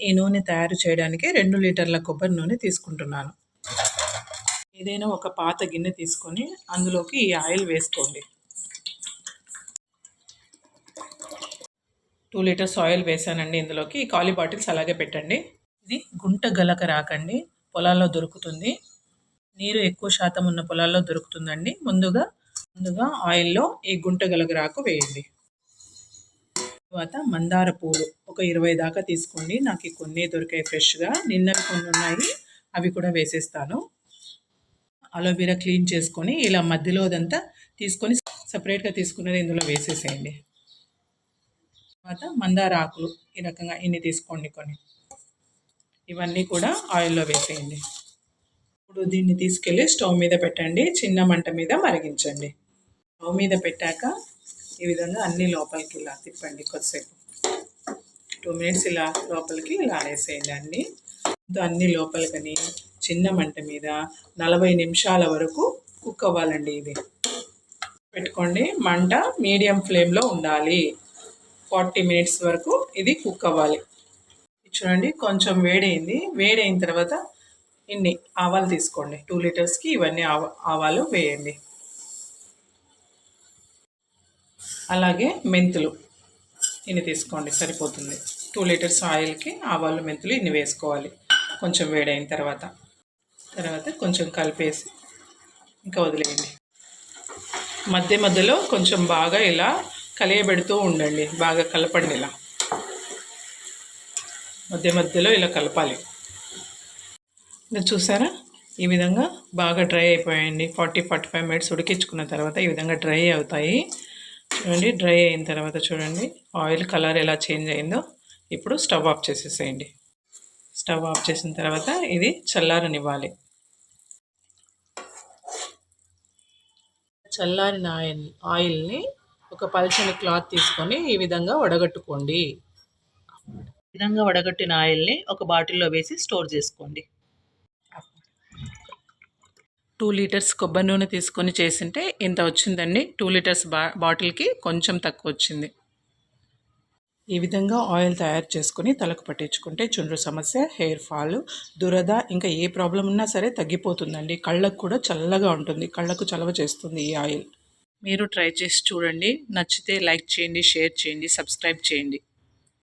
ఈ నూనె తయారు చేయడానికి 2 లీటర్ల కొబ్బరి నూనె తీసుకుంటున్నాను. ఏదైనా ఒక పాత గిన్నె తీసుకొని అందులోకి ఈ ఆయిల్ వేసుకోండి. 2 లీటర్స్ ఆయిల్ వేసానండి ఇందులోకి. ఈ ఖాళీ బాటిల్స్ అలాగే పెట్టండి. ఇది గుంట గలక రాకండి, పొలాల్లో దొరుకుతుంది. నీరు ఎక్కువ శాతం ఉన్న పొలాల్లో దొరుకుతుందండి. ముందుగా ఆయిల్‌లో ఈ గుంట గలక రాకు వేయండి. తర్వాత మందార పూలు ఒక 20 దాకా తీసుకోండి. నాకు కొన్ని దొరికాయి ఫ్రెష్‌గా. నిన్నవి కొన్ని ఉన్నాయి, అవి కూడా వేసేస్తాను. అలోవెరా క్లీన్ చేసుకొని ఇలా మధ్యలోదంతా తీసుకొని సపరేట్‌గా తీసుకున్నది ఇందులో వేసేసేయండి. తర్వాత మందార ఆకులు ఈ రకంగా ఇన్ని తీసుకోండి కొన్ని. ఇవన్నీ కూడా ఆయిల్‌లో వేసేయండి. ఇప్పుడు దీన్ని తీసుకెళ్ళి స్టవ్ మీద పెట్టండి. చిన్న మంట మీద మరిగించండి. స్టవ్ మీద పెట్టాక ఈ విధంగా అన్ని లోపలికి ఇలా తిప్పండి కొద్దిసేపు. 2 మినిట్స్ ఇలా లోపలికి ఇలా వేసేయండి. అన్ని లోపలికని చిన్న మంట మీద 40 నిమిషాల వరకు కుక్ అవ్వాలండి. ఇది పెట్టుకోండి. మంట మీడియం ఫ్లేమ్లో ఉండాలి. 40 మినిట్స్ వరకు ఇది కుక్ అవ్వాలి. చూడండి కొంచెం వేడైంది. వేడైన తర్వాత ఇన్ని ఆవాలు తీసుకోండి. 2 లీటర్స్కి ఇవన్నీ ఆవాలు వేయండి. అలాగే మెంతులు ఇన్ని తీసుకోండి, సరిపోతుంది. 2 లీటర్స్ ఆయిల్కి ఆవాలు మెంతులు ఇన్ని వేసుకోవాలి. కొంచెం వేడైన తర్వాత కొంచెం కలిపేసి ఇంకా వదిలేయండి. మధ్యలో కొంచెం బాగా ఇలా కలియబెడుతూ ఉండండి. బాగా కలపండి. ఇలా మధ్యలో ఇలా కలపాలి. ఇలా చూసారా, ఈ విధంగా బాగా డ్రై అయిపోయాయండి. 40-45 మినిట్స్ ఉడికించుకున్న తర్వాత ఈ విధంగా డ్రై అవుతాయి. చూడండి, డ్రై అయిన తర్వాత చూడండి ఆయిల్ కలర్ ఎలా చేంజ్ అయిందో. ఇప్పుడు స్టవ్ ఆఫ్ చేసేసేయండి. స్టవ్ ఆఫ్ చేసిన తర్వాత ఇది చల్లారనివ్వాలి. చల్లారిన ఆయిల్ని ఒక పల్చని క్లాత్ తీసుకొని ఈ విధంగా వడగట్టుకోండి. ఈ విధంగా వడగట్టిన ఆయిల్ని ఒక బాటిల్లో వేసి స్టోర్ చేసుకోండి. 2 లీటర్స్ కొబ్బరి నూనె తీసుకొని చేసింటే ఇంత వచ్చిందండి. 2 లీటర్స్ బాటిల్కి కొంచెం తక్కువ వచ్చింది. ఈ విధంగా ఆయిల్ తయారు చేసుకొని తలకు పట్టించుకుంటే చుండ్రు సమస్య, హెయిర్ ఫాల్, దురద ఇంకా ఏ ప్రాబ్లం ఉన్నా సరే తగ్గిపోతుందండి. కళ్ళకు కూడా చల్లగా ఉంటుంది. కళ్ళకు చలవ చేస్తుంది ఈ ఆయిల్. మీరు ట్రై చేసి చూడండి. నచ్చితే లైక్ చేయండి, షేర్ చేయండి, సబ్స్క్రైబ్ చేయండి.